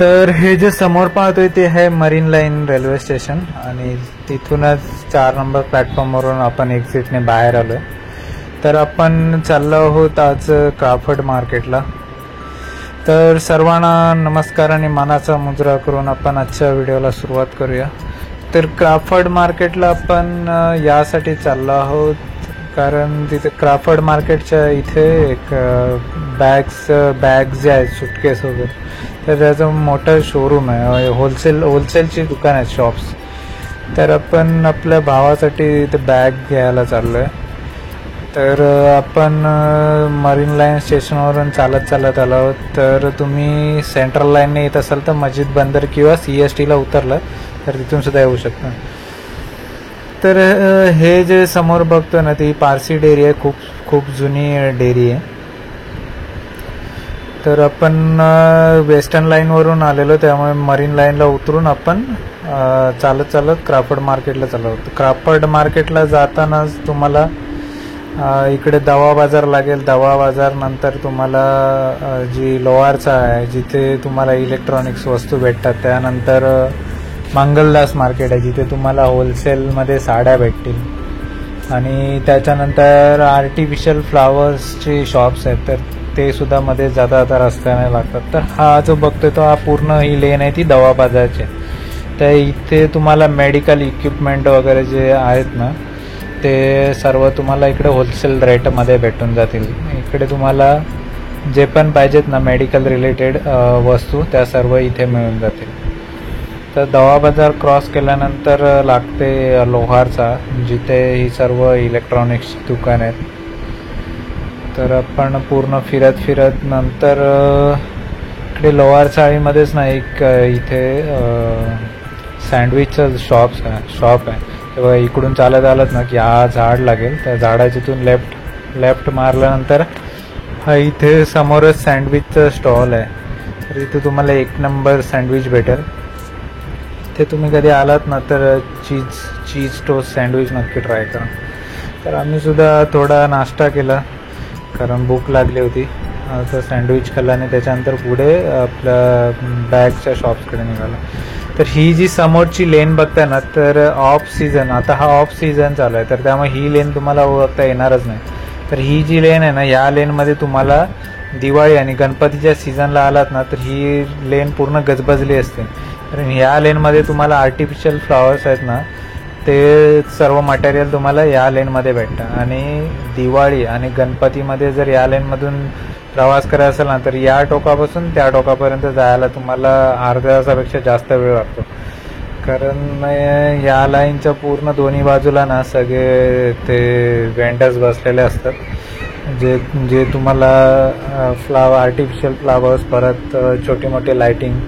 तर हे जे समोर पाहतोय ते आहे मरीन लाईन रेल्वे स्टेशन आणि तिथूनच 4 नंबर प्लॅटफॉर्मवरून आपण एक्झिटने बाहेर आलोय. तर आपण चाललो आहोत आज क्राफर्ड मार्केटला. तर सर्वांना नमस्कार आणि मानाचा मुजरा करून आपण आजच्या व्हिडिओला सुरुवात करूया. तर क्राफर्ड मार्केटला आपण यासाठी चाललो आहोत कारण तिथे क्राफर्ड मार्केटच्या इथे एक बॅग्स जे आहेत सुटकेस वगैरे तर त्याचं मोठं शोरूम आहे. होलसेलची दुकान आहेत शॉप्स. तर आपण आपल्या भावासाठी इथे बॅग घ्यायला चाललो आहे. तर आपण मरीन लाईन स्टेशनवरून चालत आलो आहोत. तर तुम्ही सेंट्रल लाईनने येत असाल तर मस्जिद बंदर किंवा CSTला उतरलं तर तिथून सुद्धा येऊ शकता. तर हे जे समोर बघतो ना ती पारसी डेअरी आहे. खूप जुनी डेअरी आहे. तर आपण वेस्टर्न लाईनवरून आलेलो त्यामुळे मरीन लाईनला उतरून आपण चालत क्राफर्ड मार्केटला चाललो होतो. क्राफर्ड मार्केटला जातानाच तुम्हाला इकडे दवा बाजार लागेल. दवा बाजार नंतर तुम्हाला जी लोहारचा आहे जिथे तुम्हाला इलेक्ट्रॉनिक्स वस्तू भेटतात. त्यानंतर मंगलदास मार्केट आहे जिथे तुम्हाला होलसेलमध्ये साड्या भेटतील आणि त्याच्यानंतर आर्टिफिशियल फ्लावर्सचे शॉप्स आहेत. तर ते सुद्धा मध्ये जाता रस्त्याने लागतात. तर हा जो बघतोय तो हा पूर्ण ही लेन आहे ती दवा बाजारची. तर इथे तुम्हाला मेडिकल इक्विपमेंट वगैरे जे आहेत ना ते सर्व तुम्हाला इकडे होलसेल रेटमध्ये भेटून जातील. इकडे तुम्हाला जे पण पाहिजेत ना मेडिकल रिलेटेड वस्तू त्या सर्व इथे मिळून जातील. तर दवा बाजार क्रॉस केल्यानंतर लागते लोहारचा जिथे ही सर्व इलेक्ट्रॉनिक्सची दुकान आहेत. तर आपण पूर्ण फिरत नंतर इकडे लोहार चाळीमध्येच ना एक इथे सँडविचचं शॉप आहे. तेव्हा इकडून चालत ना की हा झाड लागेल. त्या झाडाच्या इथून लेफ्ट मारल्यानंतर हा इथे समोरच सँडविचचं स्टॉल आहे. तर इथे तुम्हाला 1 नंबर सँडविच भेटेल. ते तुम्ही कधी आलात ना तर चीज टोस्ट सँडविच नक्की ट्राय करा. तर आम्ही सुद्धा थोडा नाश्ता केला कारण भूक लागली होती. तर सँडविच खाल्ला आणि त्याच्यानंतर पुढे आपल्या बॅगच्या शॉप्सकडे निघाला. तर ही जी समोरची लेन बघताय ना तर ऑफ सीझन आता हा ऑफ सीझन चालू आहे. तर त्यामुळे ही लेन तुम्हाला ओळखता येणारच नाही. तर ही जी लेन आहे ना या लेनमध्ये तुम्हाला दिवाळी आणि गणपतीच्या सीझनला आलात ना तर ही लेन पूर्ण गजबजली असते. कारण ह्या लेनमध्ये तुम्हाला आर्टिफिशियल फ्लॉवर्स आहेत ना ते सर्व मटेरियल तुम्हाला या लेनमध्ये भेटतं. आणि दिवाळी आणि गणपतीमध्ये जर या लेनमधून प्रवास करायचा असेल ना तर या टोकापासून त्या टोकापर्यंत जायला तुम्हाला अर्ध्या तासापेक्षा जास्त वेळ लागतो. कारण या लाईनच्या पूर्ण दोन्ही बाजूला ना सगळे ते वेंडर्स बसलेले असतात जे तुम्हाला आर्टिफिशियल फ्लावर्स परत छोटे मोठे लाइटिंग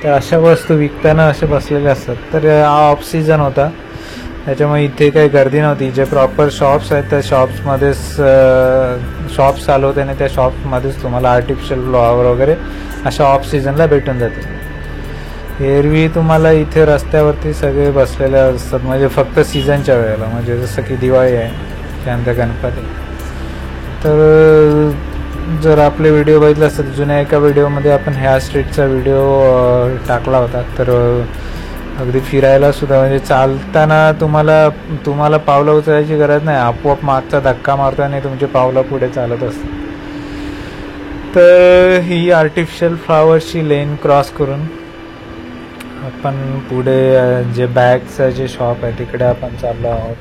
तर अशा वस्तू विकताना असे बसलेले असतात. तर हा ऑफ सीझन होता त्याच्यामुळे इथे काही गर्दी नव्हती. जे प्रॉपर शॉप्स आहेत त्या शॉप्समध्येच शॉप्स चालू होते आणि त्या शॉप्समध्येच तुम्हाला आर्टिफिशियल फ्लॉवर वगैरे अशा ऑफ सीझनला भेटून जाते. एरवी तुम्हाला इथे रस्त्यावरती सगळे बसलेले असतात म्हणजे फक्त सीझनच्या वेळेला म्हणजे जसं की दिवाळी आहे त्यानंतर गणपती. तर जर आपले व्हिडिओ बघितले असतात जुन्या एका व्हिडिओमध्ये आपण ह्या स्ट्रीटचा व्हिडिओ टाकला होता. तर अगदी फिरायला सुद्धा म्हणजे चालताना तुम्हाला पावलं उचलायची गरज नाही. आपोआप मागचा धक्का मारतो आणि तुमचे पावलं पुढे चालत असतात. तर ही आर्टिफिशियल फ्लॉवर्सची लेन क्रॉस करून आपण पुढे जे बॅगचं जे शॉप आहे तिकडे आपण चाललो आहोत.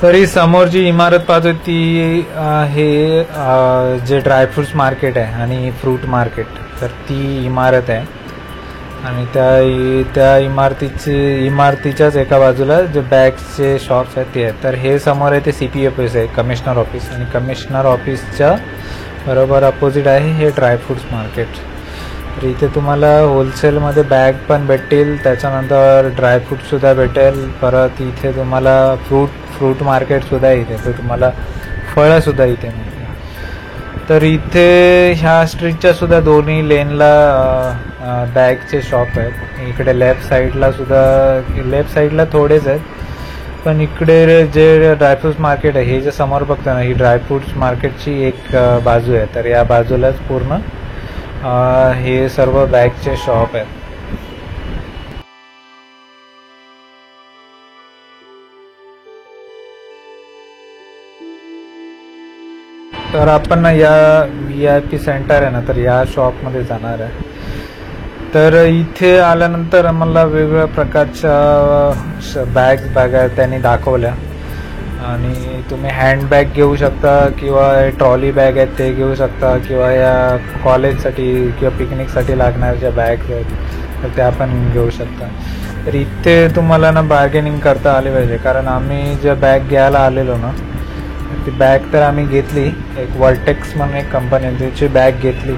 तरी समोर जी इमारत पाहतो ती आहे जे ड्रायफ्रुट्स मार्केट आहे आणि फ्रूट मार्केट. तर ती इमारत आहे आणि त्या इमारतीच्याच एका बाजूला जे बॅग्सचे शॉप्स आहेत ते आहेत. तर हे समोर आहे ते CP ऑफिस आहे कमिशनर ऑफिस आणि कमिशनर ऑफिसच्या बरोबर अपोजिट आहे हे ड्रायफ्रुट्स मार्केट. तर इथे तुम्हाला होलसेलमध्ये बॅग पण भेटतील त्याच्यानंतर ड्रायफ्रूटसुद्धा भेटेल. परत इथे तुम्हाला फ्रूट मार्केटसुद्धा आहे इथे. तर तुम्हाला फळंसुद्धा इथे मिळतील. तर इथे ह्या स्ट्रीटच्या सुद्धा दोन्ही लेनला बॅगचे शॉप आहेत. इकडे लेफ्ट साईडला थोडेच आहेत पण इकडे जे ड्रायफ्रुट्स मार्केट आहे हे जे समोर बघतो ना, ही ड्रायफ्रुट्स मार्केटची एक बाजू आहे. तर या बाजूलाच पूर्ण हे सर्व बॅगचे शॉप आहेत. तर आपण ना या VIP सेंटर आहे ना, तर या शॉपमध्ये जाणार आहे. तर इथे आल्यानंतर आम्हाला वेगवेगळ्या प्रकारच्या बॅग त्यांनी दाखवल्या आणि तुम्ही हँडबॅग घेऊ शकता किंवा ट्रॉली बॅग आहेत ते घेऊ शकता किंवा या कॉलेजसाठी किंवा पिकनिकसाठी लागणाऱ्या बॅग्स आहेत तर त्या पण घेऊ शकता. तर इथे तुम्हाला ना बार्गेनिंग करता आले पाहिजे, कारण आम्ही ज्या बॅग घ्यायला आलेलो ना ती बॅग तर आम्ही घेतली. एक वर्टेक्स म्हणून एक कंपनी आहे त्याची बॅग घेतली.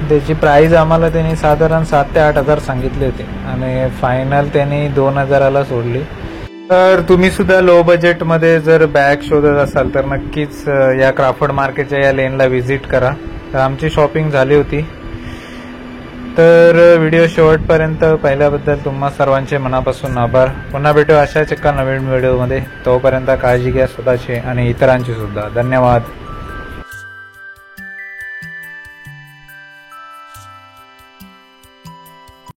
त्याची प्राईस आम्हाला त्यांनी साधारण 7 ते 8 हजार सांगितले होते आणि फायनल त्यांनी 2,000ला सोडली. तर तुम्ही सुद्धा लो बजेटमध्ये जर बॅग शोधत असाल तर नक्कीच या क्राफर्ड मार्केटच्या या लेनला व्हिजिट करा. तर आमची शॉपिंग झाली होती. तर व्हिडिओ शेवटपर्यंत पाहिल्याबद्दल तुम्हा सर्वांचे मनापासून आभार. पुन्हा भेटू अशाच एका नवीन व्हिडिओमध्ये. तोपर्यंत काळजी घ्या स्वतःची आणि इतरांची सुद्धा. धन्यवाद.